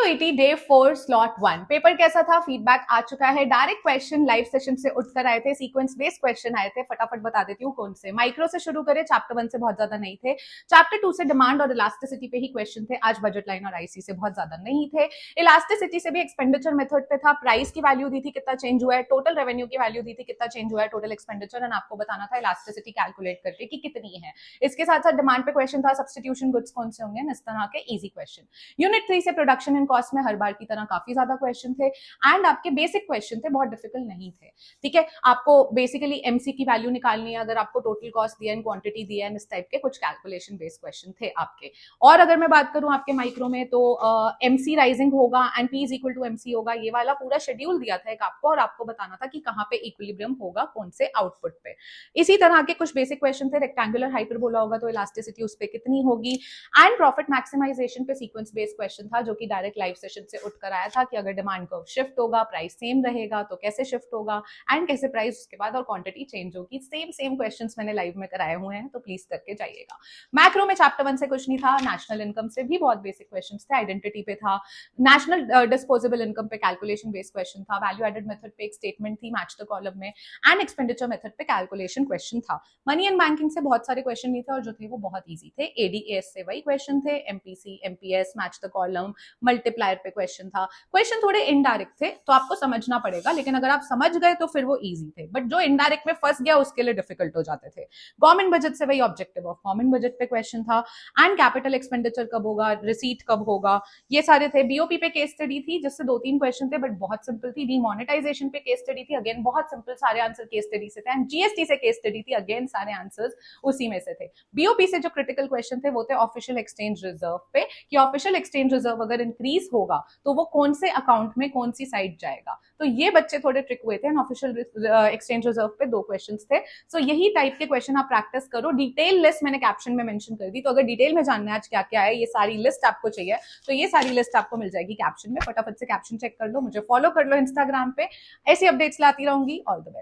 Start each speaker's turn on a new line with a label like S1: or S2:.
S1: CUET day 4 slot 1 paper कैसा था? Feedback आ चुका है। डायरेक्ट क्वेश्चन लाइव सेशन से उठकर आए थे, सीक्वेंस बेस्ड क्वेश्चन आए थे। फटाफट बता देती हूँ कौन से। माइक्रो से शुरू करें, चैप्टर 1 से बहुत ज्यादा नहीं थे। चैप्टर 2 से डिमांड और इलास्टिसिटी पे ही क्वेश्चन थे। आज बजट लाइन और आईसी से बहुत ज्यादा नहीं थे। इलास्टिसिटी से भी एक्सपेंडिचर मेथड पे था। प्राइस की वैल्यू दी थी, कितना चेंज हुआ है, टोटल रेवेन्यू की वैल्यू दी थी, कितना चेंज हुआ है, टोटल एक्सपेंडिचर, एंड आपको बताना था इलास्टिसिटी कैलकुलेट करके कि कितनी है। इसके साथ साथ डिमांड पे क्वेश्चन था, सब्स्टिट्यूशन गुड्स कौन से होंगे, इस तरह के इजी क्वेश्चन। यूनिट 3 से प्रोडक्शन एंड कॉस्ट में हर बार की तरह काफी ज्यादा क्वेश्चन थे एंड आपके बेसिक क्वेश्चन थे, बहुत डिफिकल्ट नहीं थे। ठीक है, आपको बेसिकली एमसी की वैल्यू निकालनी है, अगर आपको टोटल कॉस्ट दिया एंड क्वांटिटी दिया है, इस टाइप के कुछ कैलकुलेशन बेस्ड क्वेश्चन थे आपके। और अगर मैं बात करूं आपके माइक्रो में तो एमसी राइजिंग होगा and P is equal to MC होगा, ये वाला पूरा शेड्यूल दिया था एक आपको, और आपको बताना था कि कहां पे इक्विलिब्रियम होगा, कौन से आउटपुट पे। इसी तरह के कुछ बेसिक क्वेश्चन थे। रेक्टेंगुलर हाइपरबोला होगा तो इलास्टिसिटी उस पे कितनी होगी, एंड प्रॉफिट मैक्सिमाइजेशन पे सीक्वेंस बेस्ड क्वेश्चन था, जो कि डायरेक्ट लाइव सेशन से उठकर आया था कि अगर डिमांड कर्व शिफ्ट होगा, प्राइस सेम रहेगा तो कैसे शिफ्ट होगा, एंड कैसे प्राइस उसके बाद और क्वांटिटी चेंज होगी। सेम क्वेश्चंस मैंने लाइव में कराए हुए हैं, तो प्लीज करके जाइएगा। मैक्रो में चैप्टर 1 से कुछ नहीं था। नेशनल इनकम से भी बहुत बेसिक क्वेश्चंस थे। आइडेंटिटी पे था, नेशनल डिस्पोजेबल इनकम पे कैलकुलेशन बेस्ड क्वेश्चन था, वैल्यू एडेड मेथड पे एक स्टेटमेंट थी, मैच द कॉलम में, एंड एक्सपेंडिचर मेथड पे कैलकुलेशन क्वेश्चन था। मनी एंड बैंकिंग से बहुत सारे क्वेश्चन नहीं थे, और जो थे वो बहुत ईजी थे। एडीएस से वही क्वेश्चन थे, MPC, MPS, match the column, multiplier पे क्वेश्चन था। क्वेश्चन थोड़े इनडायरेक्ट थे तो आपको समझना पड़ेगा, लेकिन अगर आप समझ गए तो फिर वो इजी थे, बट जो इनडायरेक्ट में फंस गया उसके लिए डिफिकल्ट हो जाते थे। गवर्नमेंट बजट से वही ऑब्जेक्टिव ऑफ गवर्नमेंट बजट पे क्वेश्चन था, एंड कैपिटल एक्सपेंडिचर कब होगा, रिसीट कब होगा, ये सारे थे। बीओपी पे केस स्टडी थी, जिससे 2-3 क्वेश्चन थे बट बहुत सिंपल थी। डीमोनेटाइजेशन पे केस स्टडी थी, अगेन बहुत सिंपल, सारे आंसर केस स्टडी से थे। एंड जीएसटी से केस स्टडी थी, अगेन सारे आंसर्स उसी में से थे। बीओपी से जो क्रिटिकल क्वेश्चन थे वो थे ऑफिशियल एक्सचेंज रिजर्व पे, कि ऑफिशियल एक्सचेंज रिजर्व अगर इंक्रीज होगा तो वो कौन से अकाउंट में कौन सी साइड जाएगा। तो ये बच्चे थोड़े ट्रिक हुए थे। ऑफिशियल एक्सचेंज रिजर्व पे 2 क्वेश्चंस थे। सो यही टाइप के क्वेश्चन आप प्रैक्टिस करो। डिटेल लिस्ट मैंने कैप्शन में मेंशन कर दी, तो अगर डिटेल में जानना है आज क्या क्या है, ये सारी लिस्ट आपको चाहिए, तो ये सारी लिस्ट आपको मिल जाएगी कैप्शन में। फटाफट से कैप्शन चेक कर लो, मुझे फॉलो कर लो इंस्टाग्राम पे, ऐसी अपडेट्स लाती रहूंगी। All the best.